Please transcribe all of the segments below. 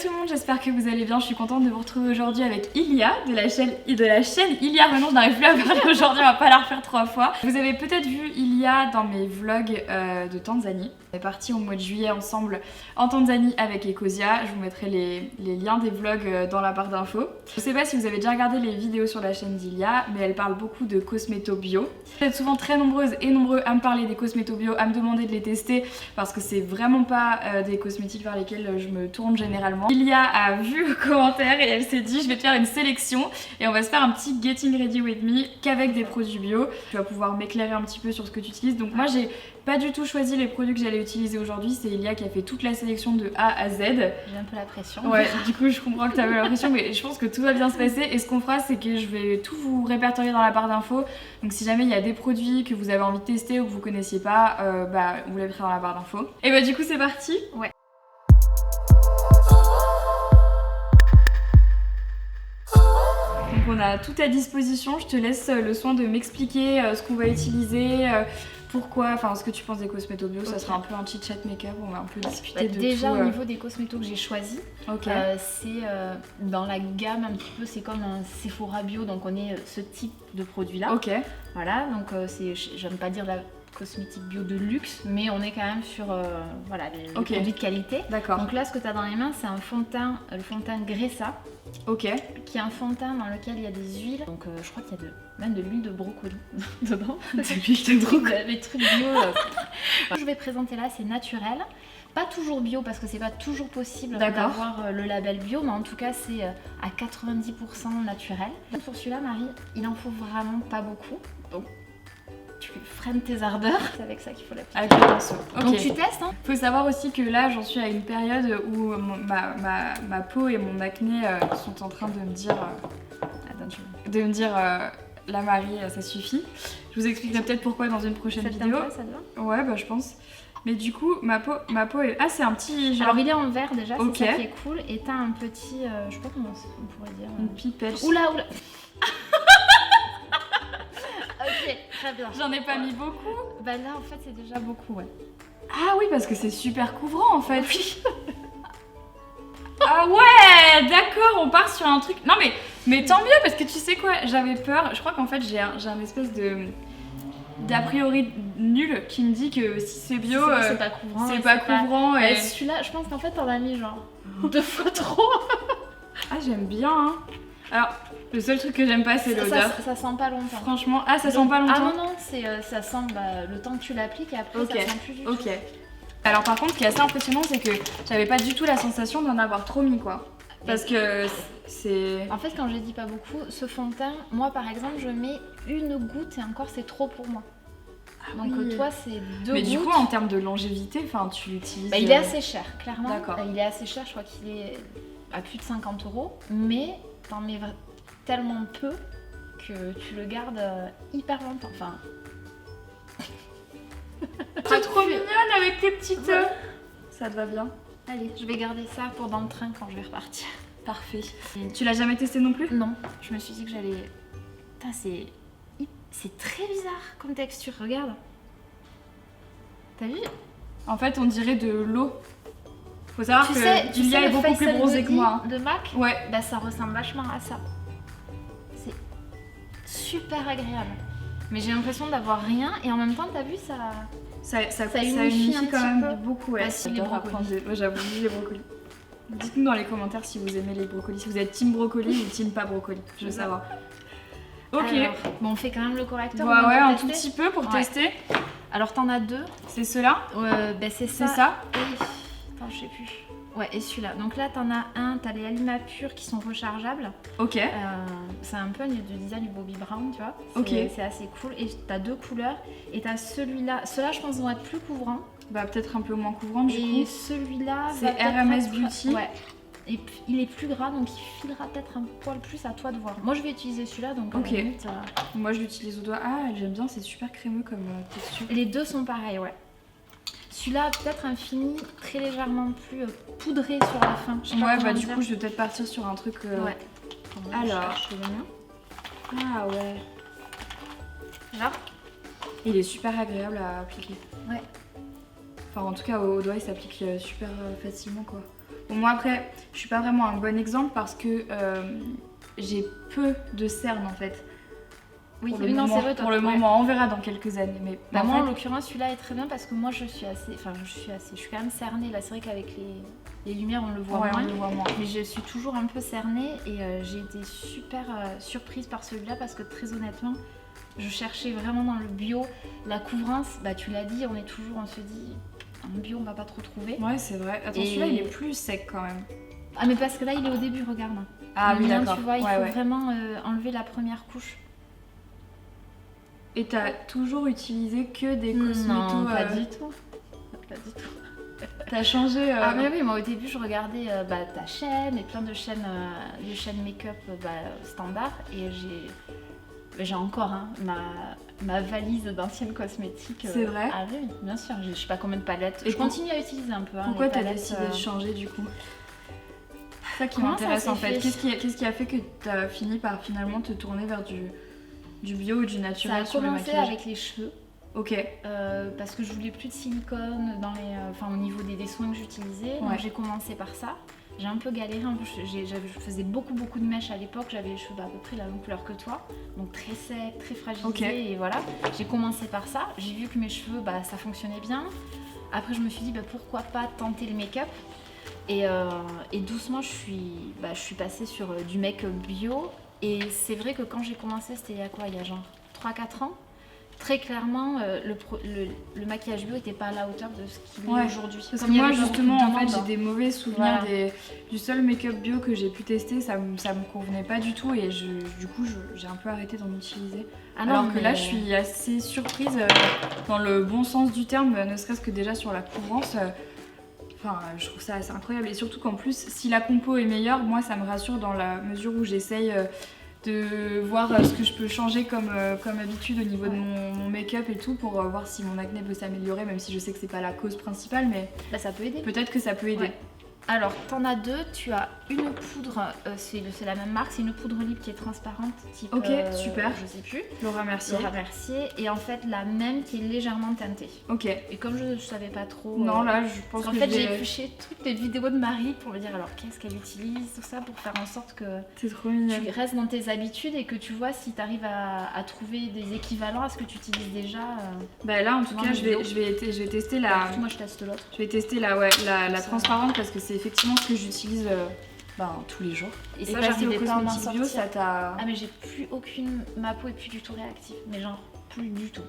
tout le monde, j'espère que vous allez bien. Je suis contente de vous retrouver aujourd'hui avec Ilia de la chaîne Ilia. Maintenant je n'arrive plus à parler aujourd'hui, on va pas la refaire 3 fois. Vous avez peut-être vu Ilia dans mes vlogs de Tanzanie. On est parti au mois de juillet ensemble en Tanzanie avec Ecosia. Je vous mettrai les liens des vlogs dans la barre d'infos. Je sais pas si vous avez déjà regardé les vidéos sur la chaîne d'Ilia, mais elle parle beaucoup de cosméto bio. Vous êtes souvent très nombreuses et nombreux à me parler des cosméto bio, à me demander de les tester parce que c'est vraiment pas des cosmétiques vers lesquels je me tourne généralement. Ilia a vu le commentaire et elle s'est dit je vais te faire une sélection et on va se faire un petit getting ready with me qu'avec des produits bio. Tu vas pouvoir m'éclairer un petit peu sur ce que tu utilises. Donc moi j'ai pas du tout choisi les produits que j'allais utiliser aujourd'hui, c'est Ilia qui a fait toute la sélection de A à Z. J'ai un peu la pression. Ouais, du coup je comprends que t'avais la pression, mais je pense que tout va bien se passer. Et ce qu'on fera, c'est que je vais tout vous répertorier dans la barre d'infos. Donc si jamais il y a des produits que vous avez envie de tester ou que vous connaissiez pas, vous les mettrez dans la barre d'infos. Et bah du coup c'est parti. Ouais. Donc on a tout à disposition, je te laisse le soin de m'expliquer ce qu'on va utiliser. Pourquoi, enfin ce que tu penses des cosmétos bio, ça sera un peu un chit chat make-up, on va un peu discuter de déjà tout. Au niveau des cosmétos que j'ai choisis, c'est dans la gamme un petit peu, c'est comme un Sephora bio, donc on est ce type de produit là. Ok. Voilà, donc j'aime pas dire la cosmétique bio de luxe, mais on est quand même sur les produits de qualité. D'accord. Donc là ce que tu as dans les mains c'est un fond de teint, le fond de teint Gressa. Ok. Qui est un fond de teint dans lequel il y a des huiles, donc je crois qu'il y a même de l'huile de brocoli dedans. De l'huile de brocoli. Les trucs bio. Ce que je vais présenter là, c'est naturel. Pas toujours bio parce que c'est pas toujours possible d'avoir le label bio, mais en tout cas c'est à 90% naturel. Pour celui-là, Marie, il en faut vraiment pas beaucoup. Donc tu freines tes ardeurs. C'est avec ça qu'il faut l'appliquer. Avec le pinceau. Okay. Donc tu testes. Hein. Faut savoir aussi que là, j'en suis à une période où ma peau et mon acné sont en train de me dire... la Marie, ça suffit. Je vous expliquerai peut-être pourquoi dans une prochaine vidéo. Ça te va ? Ouais, bah je pense. Mais du coup, ma peau est... Ah, c'est un petit genre... Alors il est en vert déjà, c'est ça qui est cool. Et t'as un petit... je sais pas comment on pourrait dire... Une pipette. Oula Ok, très bien. J'en ai pas mis beaucoup. Bah là en fait c'est déjà beaucoup, ouais. Ah oui, parce que c'est super couvrant en fait. Oui. Ah ouais, d'accord, on part sur un truc... Non mais tant mieux, parce que tu sais quoi, j'avais peur. Je crois qu'en fait j'ai un espèce d'a priori nul qui me dit que si c'est bio, c'est pas couvrant. C'est pas couvrant. Et... celui-là, je pense qu'en fait t'en as mis genre 2 fois trop. Ah j'aime bien hein. Alors, le seul truc que j'aime pas c'est l'odeur. Ça sent pas longtemps. Franchement, ça sent pas longtemps. Ah non, ça sent le temps que tu l'appliques et après ça sent plus du tout. Ok. Alors par contre, ce qui est assez impressionnant, c'est que j'avais pas du tout la sensation d'en avoir trop mis quoi. Parce que c'est... En fait, quand je dis pas beaucoup, ce fond de teint, moi par exemple, je mets une goutte et encore c'est trop pour moi. Ah donc oui. toi c'est 2 gouttes. Mais du coup en termes de longévité, tu l'utilises... il est assez cher, clairement. D'accord. Il est assez cher, je crois qu'il est à plus de 50 €. Mais t'en mets tellement peu que tu le gardes hyper longtemps. Enfin... T'es trop mignonne avec tes petites... Ça te va bien. Allez, je vais garder ça pour dans le train quand je vais repartir. Parfait. Tu l'as jamais testé non plus? Non, je me suis dit que j'allais... Putain, c'est très bizarre comme texture, regarde. T'as vu? En fait, on dirait de l'eau. Faut savoir que Ilia est beaucoup plus bronzée que moi. De MAC? Ouais. Bah ça ressemble vachement à ça. C'est super agréable. Mais j'ai l'impression d'avoir rien et en même temps, t'as vu, ça unifie quand même peu. beaucoup. Ouais, si les brocolis. Ouais, j'avoue, les brocolis. Dites-nous dans les commentaires si vous aimez les brocolis, si vous êtes team brocoli ou team pas brocoli. Je veux savoir. Ok. Alors, bon, on fait quand même le correcteur. Ouais, un tout petit peu pour tester. Alors t'en as 2. C'est ceux-là? C'est ça. C'est ça. Et... Attends, je sais plus. Ouais, et celui-là. Donc là, t'en as un, t'as les Alima Pure qui sont rechargeables. Ok. C'est un peu du design du Bobbi Brown, tu vois. Ok. C'est assez cool. Et t'as 2 couleurs. Et t'as celui-là. Ceux-là, je pense, vont être plus couvrants. Bah, peut-être un peu moins couvrant du coup. Et celui-là, c'est RMS Beauty. Ouais. Et puis, il est plus gras, donc il filera peut-être un poil plus, à toi de voir. Moi, je vais utiliser celui-là, donc ok. Limite, moi, je l'utilise au doigt. Ah, j'aime bien, c'est super crémeux comme texture. Les deux sont pareils, ouais. Celui-là, peut-être un fini très légèrement plus poudré sur la fin. Ouais, bah du coup, je vais peut-être partir sur un truc... Ouais. Alors, ah ouais. Là. Il est super agréable à appliquer. Ouais. Enfin, en tout cas, au doigt, il s'applique super facilement, quoi. Bon, moi après, je suis pas vraiment un bon exemple parce que j'ai peu de cernes en fait. Oui, pour le moment, on verra dans quelques années. Mais moi, en l'occurrence, celui-là est très bien parce que moi, je suis quand même cernée. Là, c'est vrai qu'avec les lumières, on le voit moins. Mais je suis toujours un peu cernée et j'ai été super surprise par celui-là parce que très honnêtement, je cherchais vraiment dans le bio la couvrance. Bah, tu l'as dit, on se dit, en bio, on va pas trop trouver. Ouais, c'est vrai. Attends, celui-là, il est plus sec quand même. Ah, mais parce que là, il est au début, regarde. Ah oui, d'accord. Tu vois, il faut vraiment enlever la première couche. Et t'as toujours utilisé que des cosmétos? Non, pas du tout. Pas du tout. T'as changé Ah mais oui, moi au début je regardais ta chaîne et plein de chaînes make-up standard et j'ai encore ma valise d'anciennes cosmétiques. C'est vrai? Ah oui, bien sûr, je sais pas combien de palettes. Et je continue à utiliser un peu. Pourquoi t'as décidé de changer du coup? C'est ça qui m'intéresse en fait. Qu'est-ce qui a fait que t'as fini par finalement te tourner vers du bio ou du naturel sur le maquillage? Ça a commencé avec les cheveux. Ok. Parce que je voulais plus de silicone au niveau des soins que j'utilisais. Donc j'ai commencé par ça. J'ai un peu galéré. Je faisais beaucoup de mèches à l'époque. J'avais les cheveux à peu près la même couleur que toi. Donc très sec, très fragilisé. Okay. Et voilà. J'ai commencé par ça. J'ai vu que mes cheveux, ça fonctionnait bien. Après, je me suis dit, pourquoi pas tenter le make-up. Et doucement, je suis passée sur du make-up bio. Et c'est vrai que quand j'ai commencé, c'était il y a quoi? Il y a genre 3-4 ans. Très clairement, le maquillage bio n'était pas à la hauteur de ce qu'il est aujourd'hui. Parce que moi, justement, en fait, j'ai des mauvais souvenirs du seul make-up bio que j'ai pu tester. Ça me convenait pas du tout et du coup, j'ai un peu arrêté d'en utiliser. Alors que là, je suis assez surprise dans le bon sens du terme, ne serait-ce que déjà sur la couvrance. Enfin, je trouve ça assez incroyable. Et surtout qu'en plus, si la compo est meilleure, moi, ça me rassure dans la mesure où j'essaye de voir ce que je peux changer comme habitude au niveau de mon make-up et tout pour voir si mon acné peut s'améliorer, même si je sais que c'est pas la cause principale, mais ça peut aider. Peut-être que ça peut aider. Ouais. Alors, t'en as deux, tu as une poudre, c'est la même marque, c'est une poudre libre qui est transparente, type. Ok, super. Je sais plus. Laura Mercier. Et en fait, la même qui est légèrement teintée. Ok. Et comme je savais pas trop. Non, là, je pense que. En fait, j'ai épluché toutes les vidéos de Marie pour me dire alors qu'est-ce qu'elle utilise, tout ça, pour faire en sorte que. C'est trop mignon. Tu restes dans tes habitudes et que tu vois si tu arrives à trouver des équivalents à ce que tu utilises déjà. Là, en tout cas, je vais tester la. Moi, je teste l'autre. Je vais tester la transparente parce que c'est effectivement ce que j'utilise tous les jours. Et ça, j'arrivais pas à m'en sortir. Bio, ça t'a... Ah mais j'ai plus ma peau est plus du tout réactive, mais genre plus du tout.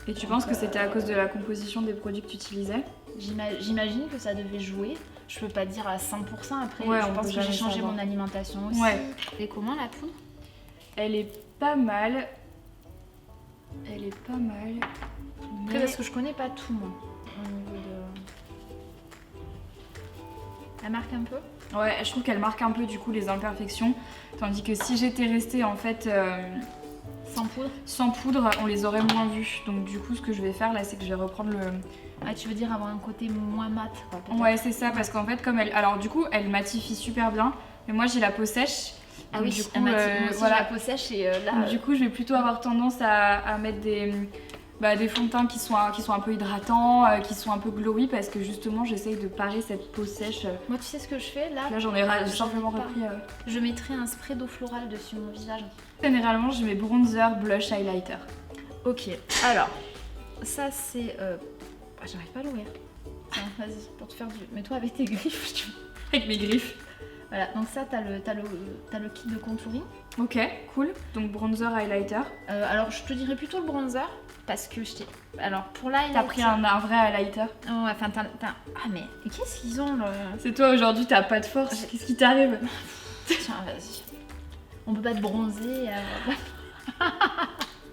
Et tu penses que c'était à cause de la composition des produits que tu utilisais? J'imagine que ça devait jouer. Je peux pas dire à 100% après, je pense que j'ai changé mon alimentation aussi. Ouais. Et comment la poudre? Elle est pas mal. Après, parce que je connais pas tout moi. Au niveau de... Elle marque un peu? Ouais, je trouve qu'elle marque un peu du coup les imperfections. Tandis que si j'étais restée en fait sans poudre, on les aurait moins vues. Donc du coup, ce que je vais faire là, c'est que je vais reprendre le... Ah, tu veux dire avoir un côté moins mat quoi, ouais, c'est ça, parce qu'en fait, comme elle... Alors du coup, elle matifie super bien. Mais moi, j'ai la peau sèche. Ah oui, du coup, moi aussi, j'ai la peau sèche et là... Donc, du coup, je vais plutôt avoir tendance à mettre des fonds de teint qui sont un peu hydratants, qui sont un peu glowy parce que justement j'essaye de parer cette peau sèche. Moi tu sais ce que je fais là? Là j'en ai simplement repris. Je mettrai un spray d'eau florale dessus mon visage. Généralement je mets bronzer, blush, highlighter. Ok, alors ça c'est... j'arrive pas à l'ouvrir. Vas-y, pour te faire du... Mets-toi avec tes griffes. Avec mes griffes. Voilà, donc ça t'as le kit de contouring. Ok, cool. Donc bronzer, highlighter. Alors je te dirais plutôt le bronzer. Parce que je t'ai... Alors pour l'highlighter... T'as pris un vrai highlighter? Oh, enfin Ah mais qu'est-ce qu'ils ont là? C'est toi aujourd'hui, t'as pas de force. Qu'est-ce qui t'arrive? Tiens, vas-y. On peut pas te bronzer.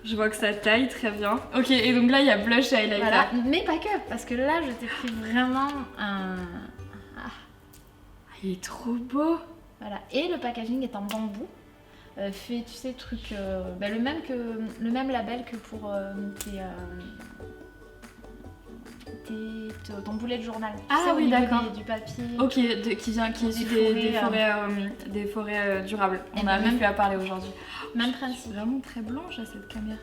Je vois que ça taille très bien. Ok, et donc là il y a blush et highlighter. Voilà, mais pas que, parce que là je t'ai pris vraiment un... Il est trop beau. Voilà, et le packaging est en bambou. Fait, tu sais, truc, le même label que pour ton boulet de journal. Ah tu sais, oui, d'accord. Du papier. Ok, qui est issu des forêts durables. On a même pu à parler aujourd'hui. Même principe. C'est vraiment très blanche à cette caméra.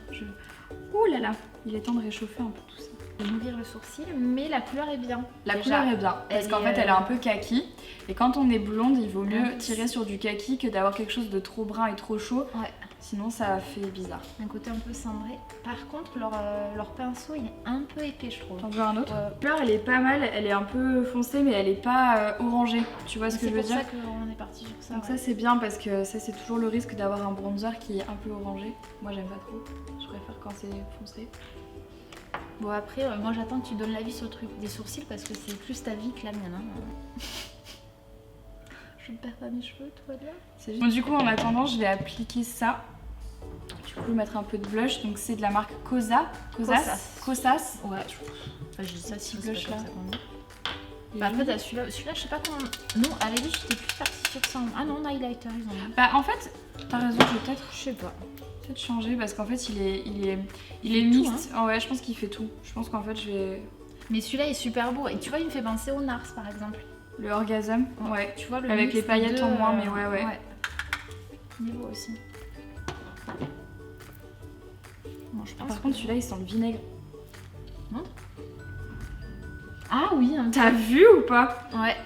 Ouh là là, il est temps de réchauffer un peu tout ça. nourrir le sourcil, mais la couleur est bien. La couleur est bien, parce qu'en fait elle est un peu kaki. Et quand on est blonde, il vaut mieux tirer sur du kaki que d'avoir quelque chose de trop brun et trop chaud. Ouais. Sinon ça fait bizarre. Un côté un peu cendré. Par contre, leur pinceau il est un peu épais, je trouve. T'en veux un autre? La couleur elle est pas mal, elle est un peu foncée, mais elle est pas orangée. Tu vois ce que je veux dire? C'est pour ça qu'on est parti sur ça. Donc ça c'est bien parce que ça c'est toujours le risque d'avoir un bronzer qui est un peu orangé. Moi j'aime pas trop, je préfère quand c'est foncé. Bon après, moi j'attends que tu donnes l'avis sur le truc des sourcils parce que c'est plus ta vie que la mienne. Hein. Je ne perds pas mes cheveux, tout va bien. Juste... Bon, du coup en attendant je vais appliquer ça. Du coup mettre un peu de blush, donc c'est de la marque Kosas. Ouais, je dis ça si blush là. Bah après t'as celui-là, je sais pas comment... Non, à la limite j'étais plus partie sur ça. Ah non, highlighter ils ont... Bah en fait, t'as raison, je vais peut-être... Je sais pas. Peut-être changer parce qu'en fait il est mixte. Hein. Oh, ouais, je pense qu'il fait tout. Je pense qu'en fait je vais... Mais celui-là est super beau et tu vois il me fait penser au Nars par exemple. Le Orgasm, ouais. Tu vois le avec les paillettes en moins, mais ouais. Il est beau aussi. Bon, je pense par contre celui-là il sent le vinaigre. Montre. Ah oui, t'as vu ou pas? Ouais.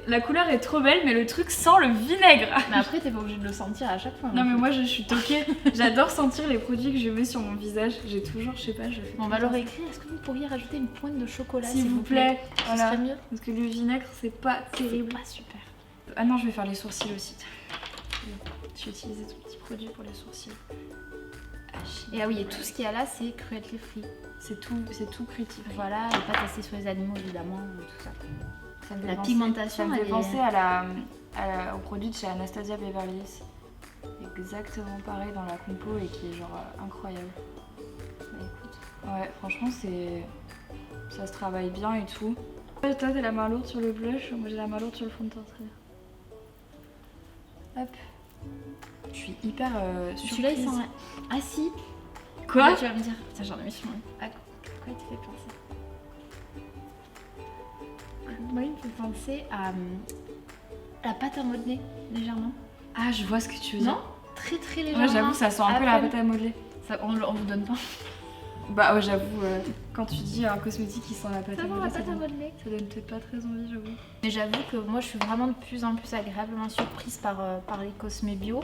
La couleur est trop belle, mais le truc sent le vinaigre. Mais après, t'es pas obligée de le sentir à chaque fois. Non, mais moi je suis toquée. J'adore sentir les produits que je mets sur mon visage. J'ai toujours, je sais pas, je fais. On va leur écrire. Est-ce que vous pourriez rajouter une pointe de chocolat s'il vous plaît? Voilà. Ce serait mieux. Parce que le vinaigre, c'est pas terrible. Pas super. Ah non, je vais faire les sourcils aussi. Je vais utiliser ton petit produit pour les sourcils. Et ah oui, et tout ce qu'il y a là, c'est cruelty free. C'est tout cruelty free. Voilà, et pas testé sur les animaux évidemment, tout ça. La pigmentation, ça me fait penser au produit de chez Anastasia Beverly Hills. Exactement pareil dans la compo et qui est genre incroyable. Bah écoute, ouais, franchement ça se travaille bien et tout. Toi t'as la main lourde sur le blush, moi j'ai la main lourde sur le fond de teint. Hop. Je suis hyper surprise. Celui-là il sent... Ah si. Quoi? Là, tu vas me dire, putain j'en ai mis sur moi. À quoi il te fait penser? Moi, il me fait penser à la pâte à modeler, légèrement. Ah, je vois ce que tu veux dire. Non? Très très légèrement. Ouais, j'avoue, ça sent un peu la pâte à modeler. Ça, on vous donne pas. Bah ouais, j'avoue, quand tu dis un cosmétique qui sent la pâte à modeler, ça donne peut-être pas très envie, j'avoue. Mais j'avoue que moi, je suis vraiment de plus en plus agréablement surprise par les cosmés bio.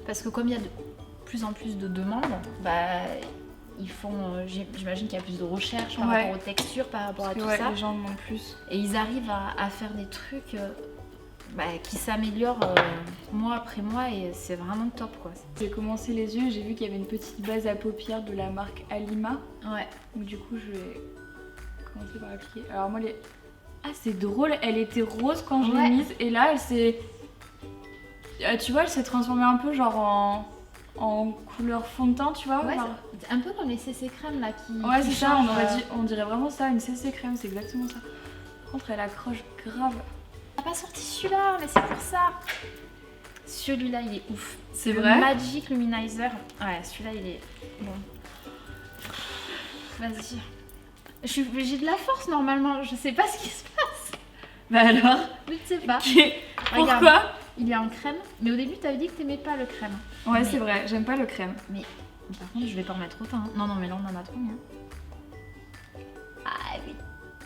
Parce que comme il y a de plus en plus de demandes, bah... Ils font, j'imagine qu'il y a plus de recherches par rapport aux textures, par rapport à tout ça. Les gens demandent plus. Et ils arrivent à faire des trucs qui s'améliorent mois après mois et c'est vraiment top quoi. J'ai commencé les yeux et j'ai vu qu'il y avait une petite base à paupières de la marque Alima. Ouais. Donc du coup je vais commencer par appliquer. Alors moi Ah c'est drôle, elle était rose quand je l'ai mise et là elle s'est... Tu vois elle s'est transformée un peu genre en couleur fond de teint, tu vois. Ouais, un peu comme les CC crème là qui... Ouais c'est ça, on dirait vraiment ça, une CC crème, c'est exactement ça. Par contre elle accroche grave. On n'a pas sorti celui-là, mais c'est pour ça. Celui-là il est ouf. C'est vrai? Magic Luminizer. Ouais, celui-là il est... Bon. Vas-y. J'ai de la force normalement, je sais pas ce qui se passe. Bah alors? Je ne sais pas. Pourquoi? Regarde, il est en crème, mais au début t'avais dit que t'aimais pas le crème. Ouais c'est vrai, j'aime pas le crème. Mais par contre je vais pas en mettre autant. Hein. Non mais là on en a trop mis. Ah oui.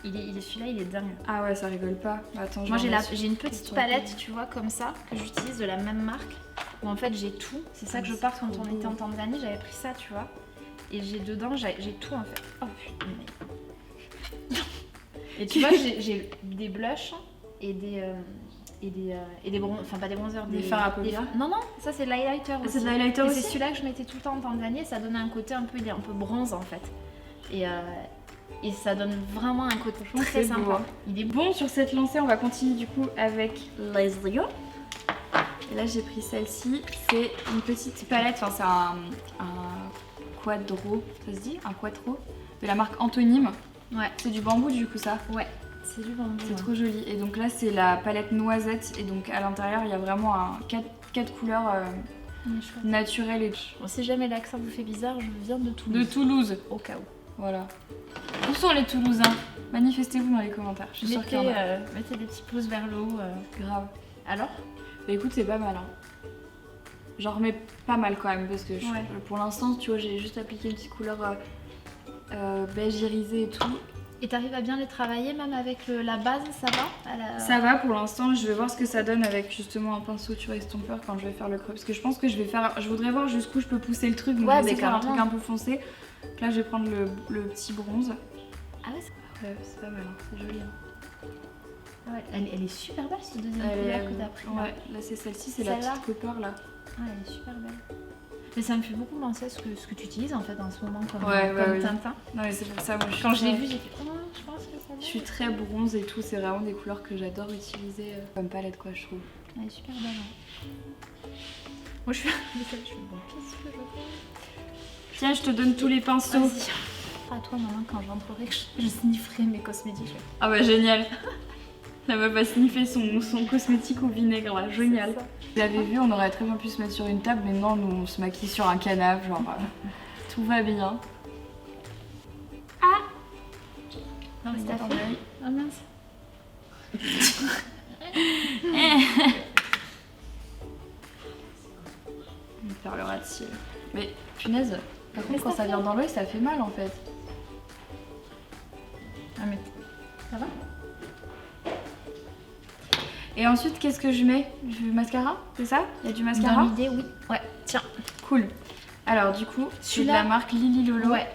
Il est celui-là, il est dingue. Ah ouais, ça rigole pas. Attends, moi j'ai une petite palette, tu vois, comme ça, que j'utilise de la même marque. Où en fait j'ai tout. C'est ça que je porte quand on était en Tanzanie, j'avais pris ça, tu vois. Et j'ai dedans, j'ai tout en fait. Oh putain. Et tu vois, j'ai des blushs et des bronzers, enfin pas des bronzers, des fards à paupières. Non, ça c'est de l'highlighter aussi. C'est de l'highlighter aussi. C'est celui-là que je mettais tout le temps en Tanzanie et ça donnait un côté un peu bronze en fait. Et ça donne vraiment un côté très sympa. Beau, hein. Il est bon sur cette lancée, on va continuer du coup avec les Rio. Et là j'ai pris celle-ci, c'est une petite palette, enfin c'est un quadro, ça se dit? Un quattro de la marque Antonyme. Ouais. C'est du bambou du coup ça? Ouais, c'est du bambou. C'est trop joli. Et donc là c'est la palette noisette et donc à l'intérieur il y a vraiment 4 couleurs naturelles. Et... Bon, si jamais l'accent vous fait bizarre, je viens de Toulouse. De Toulouse. Au cas où. Voilà. Où sont les Toulousains? Manifestez-vous dans les commentaires. Je suis sûre qu'il y en a. Mettez des petits pouces vers le haut. Grave. Alors? Bah écoute, c'est pas mal. Hein. J'en remets pas mal quand même parce que pour l'instant, tu vois, j'ai juste appliqué une petite couleur beige irisé et tout. Et t'arrives à bien les travailler même avec la base, ça va Ça va pour l'instant, je vais voir ce que ça donne avec justement un pinceau tu vois estompeur quand je vais faire le creux. Parce que je pense que je voudrais voir jusqu'où je peux pousser le truc, donc je vais essayer de faire un truc un peu foncé. Donc là je vais prendre le petit bronze. Ah ouais, c'est pas mal, hein. C'est joli. Hein. Ah ouais, elle est super belle cette deuxième couleur que t'as pris. Ouais, là c'est celle-ci, c'est la petite copper là. Ah elle est super belle. Mais ça me fait beaucoup penser à ce que tu utilises en fait en ce moment comme Tintin. Non mais c'est pour ça, moi quand je l'ai vu j'ai fait oh je pense que ça va. Je suis très bronze et tout, c'est vraiment des couleurs que j'adore utiliser comme palette quoi je trouve. Elle est super belle. Hein. Moi je suis bon, qu'est-ce que je fais? Tiens, je te donne tous les pinceaux. À toi maman quand je rentrerai je snifferai mes cosmétiques. Ah bah génial. La meuf va sniffer son cosmétique au vinaigre là, génial. Vous l'avez vu, on aurait très bien pu se mettre sur une table, mais non, nous on se maquille sur un canapé, genre tout va bien. Ah non mais t'as fait. Ah mince. On va faire le rat de cils. Mais punaise, par contre quand ça vient dans l'œil, ça fait mal en fait. Ah mais ça va? Et ensuite, qu'est-ce que je mets? Du mascara, c'est ça? Il y a du mascara? Dans l'idée, oui. Ouais, tiens. Cool. Alors du coup, c'est de la marque Lily Lolo. Ouais.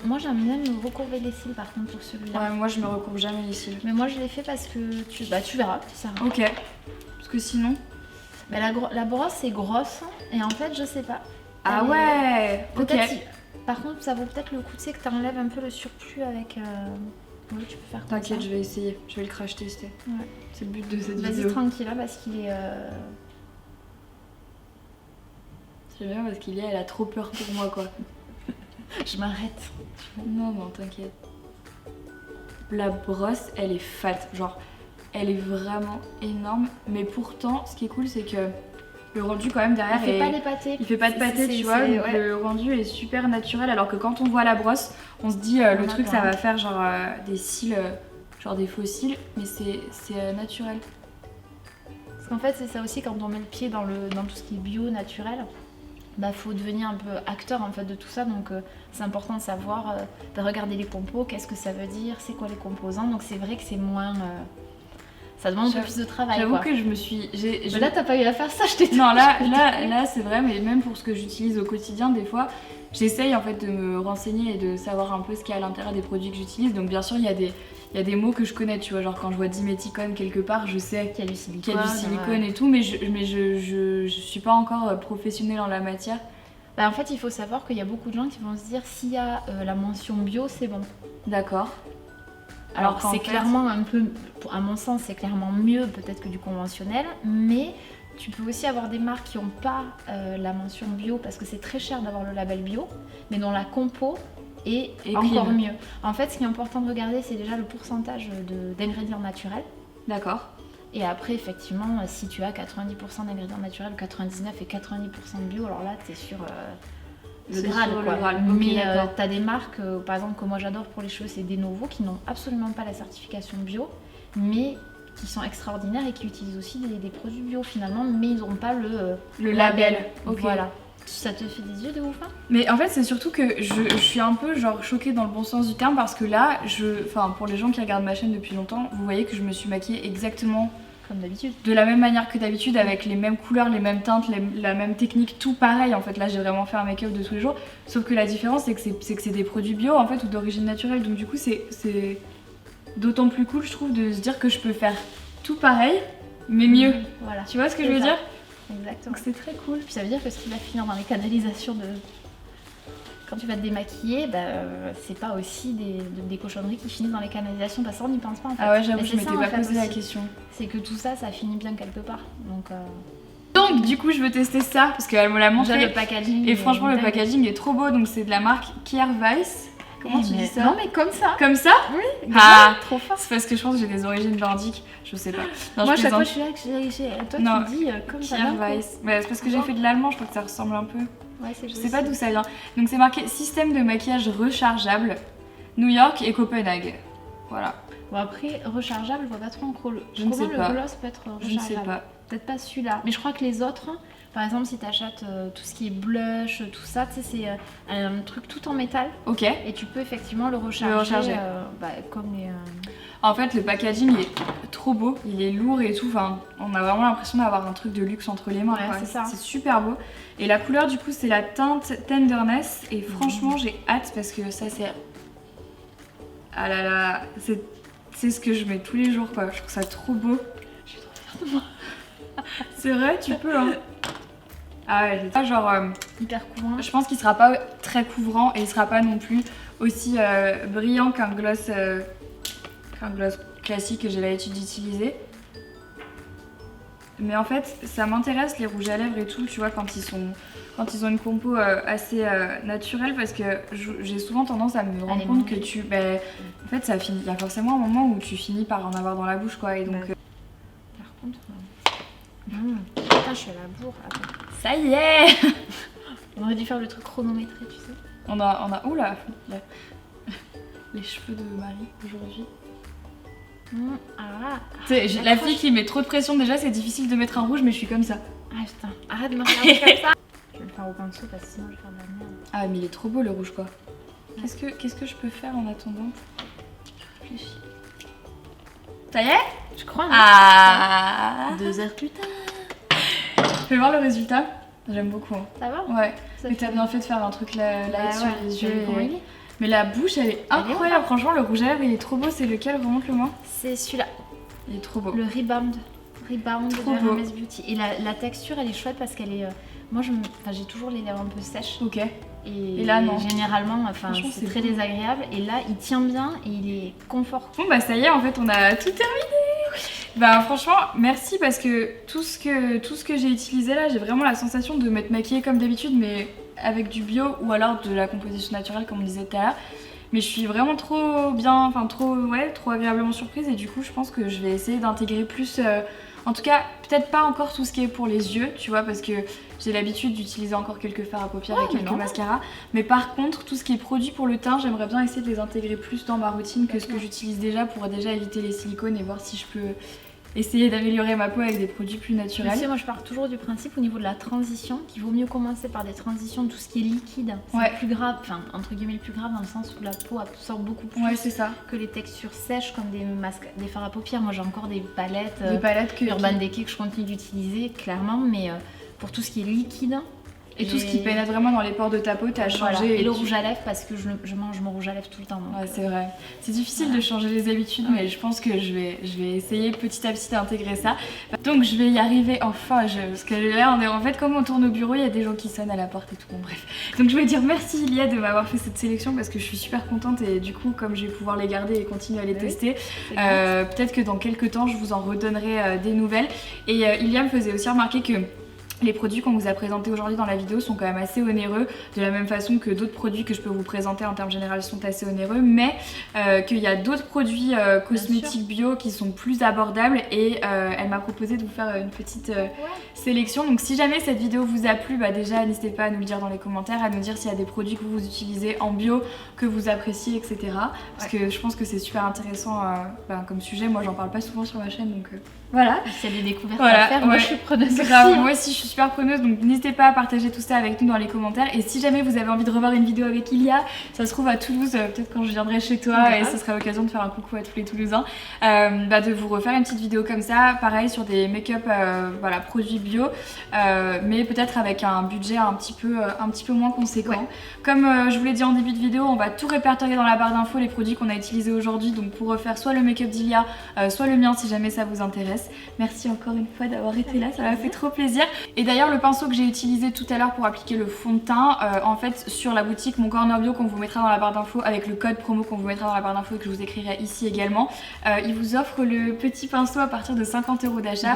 Moi j'aime bien me recourber les cils par contre pour celui-là. Ouais, moi je me recourbe jamais les cils. Mais moi je l'ai fait parce que tu verras, ça. Ok. Parce que sinon... Mais la brosse est grosse et en fait je sais pas. Ah ouais. Ok. Par contre ça vaut peut-être le coup de que t'enlèves un peu le surplus avec... Oui, tu peux faire comme ça. T'inquiète, je vais essayer. Je vais le crash tester. Ouais. C'est le but de cette vidéo. Vas-y tranquille là parce qu'il est... C'est bien parce qu'Ilia elle a trop peur pour moi quoi. Je m'arrête. Non, non, t'inquiète. La brosse, elle est fat. Genre, elle est vraiment énorme. Mais pourtant, ce qui est cool, c'est que le rendu quand même derrière... Il fait pas les pâtés. Il fait pas de pâtés, tu vois. Donc le rendu est super naturel. Alors que quand on voit la brosse, on se dit le truc, ça va faire genre des cils, genre des faux cils. Mais c'est naturel. Parce qu'en fait, c'est ça aussi, quand on met le pied dans tout ce qui est bio, naturel. Bah, faut devenir un peu acteur en fait de tout ça, donc c'est important de savoir, de regarder les compos, qu'est-ce que ça veut dire, c'est quoi les composants, donc c'est vrai que c'est moins... ça demande un peu plus de travail. J'avoue que je me suis... Mais là t'as pas eu à faire ça, je t'ai dit. Non là c'est vrai, mais même pour ce que j'utilise au quotidien, des fois, j'essaye en fait de me renseigner et de savoir un peu ce qu'il y a à l'intérieur des produits que j'utilise, donc bien sûr il y a des mots que je connais, tu vois, genre quand je vois diméthicone quelque part, je sais qu'il y a du silicone, et tout, mais je suis pas encore professionnelle en la matière. Bah en fait, il faut savoir qu'il y a beaucoup de gens qui vont se dire s'il y a la mention bio, c'est bon. D'accord. Alors c'est clairement un peu, à mon sens, c'est clairement mieux peut-être que du conventionnel, mais tu peux aussi avoir des marques qui n'ont pas la mention bio parce que c'est très cher d'avoir le label bio, mais dont la compo et encore mieux. En fait, ce qui est important de regarder, c'est déjà le pourcentage d'ingrédients naturels. D'accord. Et après, effectivement, si tu as 90% d'ingrédients naturels, 99 et 90% bio, alors là, t'es sur le Graal. Mais t'as des marques, par exemple, que moi j'adore pour les cheveux, c'est Denovo, qui n'ont absolument pas la certification bio, mais qui sont extraordinaires et qui utilisent aussi des produits bio finalement, mais ils n'ont pas le label. Okay. Voilà. Ça te fait des yeux de ouf hein? Mais en fait c'est surtout que je suis un peu genre choquée dans le bon sens du terme parce que là, pour les gens qui regardent ma chaîne depuis longtemps, vous voyez que je me suis maquillée exactement comme d'habitude. De la même manière que d'habitude, avec les mêmes couleurs, les mêmes teintes, la même technique, tout pareil en fait. Là j'ai vraiment fait un make-up de tous les jours, sauf que la différence c'est que c'est des produits bio en fait ou d'origine naturelle, donc du coup c'est d'autant plus cool je trouve de se dire que je peux faire tout pareil mais mieux. Voilà. Tu vois ce que je veux dire? Exactement. Donc c'est très cool. Puis ça veut dire que ce qui va finir dans les canalisations quand tu vas te démaquiller, bah, c'est pas aussi des cochonneries qui finissent dans les canalisations, parce que ça on n'y pense pas en fait. Ah ouais, j'avoue, je m'étais pas posé la question. C'est que tout ça, ça finit bien quelque part. Donc du coup je veux tester ça parce qu'elle me l'a montré. Le packaging et franchement le packaging est trop beau, donc c'est de la marque Kierweiss. Comment tu dis ça? Non mais comme ça. Comme ça? Oui. Ah, trop fort. C'est parce que je pense que j'ai des origines nordiques, je sais pas. Non, moi chaque fois je suis là que toi tu dis comme ça. Kierweiss. C'est parce que j'ai fait de l'allemand, je crois que ça ressemble un peu. Ouais, je sais pas d'où ça vient. Donc c'est marqué système de maquillage rechargeable, New York et Copenhague. Voilà. Bon après rechargeable, je vois pas trop en gros. Je ne sais pas. Le gloss peut être rechargeable. Je ne sais pas. Peut-être pas celui-là. Mais je crois que les autres, Par exemple, si tu achètes tout ce qui est blush, tout ça, tu sais, c'est un truc tout en métal. Ok. Et tu peux effectivement le recharger. Comme les... En fait, le packaging il est trop beau, il est lourd et tout. Enfin, on a vraiment l'impression d'avoir un truc de luxe entre les mains. Ouais, c'est ça. C'est super beau. Et la couleur, du coup, c'est la teinte Tenderness. Et franchement, j'ai hâte parce que ça, c'est... Ah là là, c'est ce que je mets tous les jours, quoi. Je trouve ça trop beau. Je suis trop fière de moi. C'est vrai, tu peux, hein. Ah ouais, c'est pas genre... hyper couvrant. Je pense qu'il sera pas très couvrant et il sera pas non plus aussi brillant qu'un gloss classique que j'ai l'habitude d'utiliser. Mais en fait, ça m'intéresse les rouges à lèvres et tout, tu vois, quand ils ont une compo assez naturelle, parce que j'ai souvent tendance à me rendre compte que en fait, ça finit. Il y a forcément un moment où tu finis par en avoir dans la bouche, quoi. Et donc, par contre, putain, je suis à la bourre. Attends. Ça y est. On aurait dû faire le truc chronométré, tu sais. On a oula, les cheveux de Marie aujourd'hui. La fille qui met trop de pression, déjà c'est difficile de mettre un rouge, mais je suis comme ça. Ah putain, arrête de me regarder comme ça. Je vais le faire au pinceau parce que sinon je vais faire de la merde. Ah mais il est trop beau le rouge, quoi. Qu'est-ce que je peux faire en attendant? Je réfléchis. Ça y est? Je crois. Ah, 2 heures plus tard. Je vais voir le résultat. J'aime beaucoup. Hein. Ça va? Ouais. Mais t'as bien fait de faire un truc là sur les yeux. Mais la bouche, elle est incroyable. Franchement, le rouge à lèvres, il est trop beau. C'est lequel? Remonte-le moi. C'est celui-là. Il est trop beau. Le Rebound trop de beau. Hermès Beauty. Et la texture, elle est chouette parce qu'elle est... Moi, j'ai toujours les lèvres un peu sèches. Ok. Et là, non. Généralement, c'est très désagréable. Et là, il tient bien et il est confort. Bon, bah ça y est, en fait, on a tout terminé. Bah franchement, merci parce que tout ce que j'ai utilisé là, j'ai vraiment la sensation de m'être maquillée comme d'habitude, mais avec du bio ou alors de la composition naturelle, comme on disait tout à l'heure. Mais je suis vraiment trop bien, trop agréablement surprise et du coup, je pense que je vais essayer d'intégrer plus... En tout cas, peut-être pas encore tout ce qui est pour les yeux, tu vois, parce que j'ai l'habitude d'utiliser encore quelques fards à paupières et quelques mascaras. Mais par contre, tout ce qui est produit pour le teint, j'aimerais bien essayer de les intégrer plus dans ma routine que ce que j'utilise déjà pour déjà éviter les silicones et voir si je peux essayer d'améliorer ma peau avec des produits plus naturels. Tu sais, moi je pars toujours du principe au niveau de la transition qu'il vaut mieux commencer par des transitions de tout ce qui est liquide. C'est plus grave, entre guillemets le plus grave dans le sens où la peau absorbe beaucoup plus que les textures sèches comme des fards à paupières. Moi j'ai encore des palettes Urban Decay que je continue d'utiliser clairement, mais pour tout ce qui est liquide. Et tout ce qui pénètre vraiment dans les pores de ta peau, t'as changé. Et le rouge à lèvres parce que je mange mon rouge à lèvres tout le temps. Ouais, c'est vrai. C'est difficile de changer les habitudes, mais je pense que je vais essayer petit à petit d'intégrer ça. Donc je vais y arriver enfin. Parce que là, en fait, comme on tourne au bureau, il y a des gens qui sonnent à la porte et tout. Bon, bref. Donc je voulais dire merci Ilia de m'avoir fait cette sélection parce que je suis super contente et du coup, comme je vais pouvoir les garder et continuer à les tester, peut-être que dans quelques temps, je vous en redonnerai des nouvelles. Et Ilia me faisait aussi remarquer que les produits qu'on vous a présentés aujourd'hui dans la vidéo sont quand même assez onéreux, de la même façon que d'autres produits que je peux vous présenter en termes généraux sont assez onéreux, mais qu'il y a d'autres produits cosmétiques bio qui sont plus abordables et elle m'a proposé de vous faire une petite sélection. Donc si jamais cette vidéo vous a plu, déjà n'hésitez pas à nous le dire dans les commentaires, à nous dire s'il y a des produits que vous utilisez en bio, que vous appréciez, etc. Parce que je pense que c'est super intéressant comme sujet. Moi j'en parle pas souvent sur ma chaîne, donc voilà. S'il y a des découvertes à faire, moi je suis preneuse aussi. Moi aussi je suis super preneuse, donc n'hésitez pas à partager tout ça avec nous dans les commentaires. Et si jamais vous avez envie de revoir une vidéo avec Ilia, ça se trouve à Toulouse, peut-être quand je viendrai chez toi, et ce sera l'occasion de faire un coucou à tous les Toulousains, de vous refaire une petite vidéo comme ça, pareil sur des make-up produits bio, mais peut-être avec un budget un petit peu moins conséquent. Comme je vous l'ai dit en début de vidéo, on va tout répertorier dans la barre d'infos, les produits qu'on a utilisés aujourd'hui, donc pour refaire soit le make-up d'Ilia, soit le mien si jamais ça vous intéresse. Merci encore une fois d'avoir été là, ça m'a fait trop plaisir. Et d'ailleurs le pinceau que j'ai utilisé tout à l'heure pour appliquer le fond de teint, en fait sur la boutique Mon Corner Bio qu'on vous mettra dans la barre d'infos, avec le code promo qu'on vous mettra dans la barre d'infos et que je vous écrirai ici également, il vous offre le petit pinceau à partir de 50 € d'achat,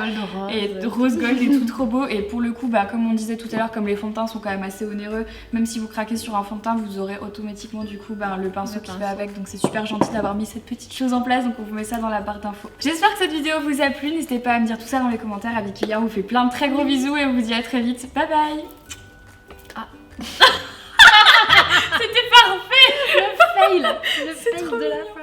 et rose gold et tout trop beau. Et pour le coup comme on disait tout à l'heure, comme les fonds de teint sont quand même assez onéreux, même si vous craquez sur un fond de teint, vous aurez automatiquement du coup le pinceau qui va avec, donc c'est super gentil d'avoir mis cette petite chose en place. Donc on vous met ça dans la barre d'infos. J'espère que cette vidéo vous a plu, n'hésitez pas à me dire tout ça dans les commentaires. Avec Ilia on vous fait plein de très gros bisous et on vous dit à très vite, bye bye. C'était parfait. Le fail de la fin.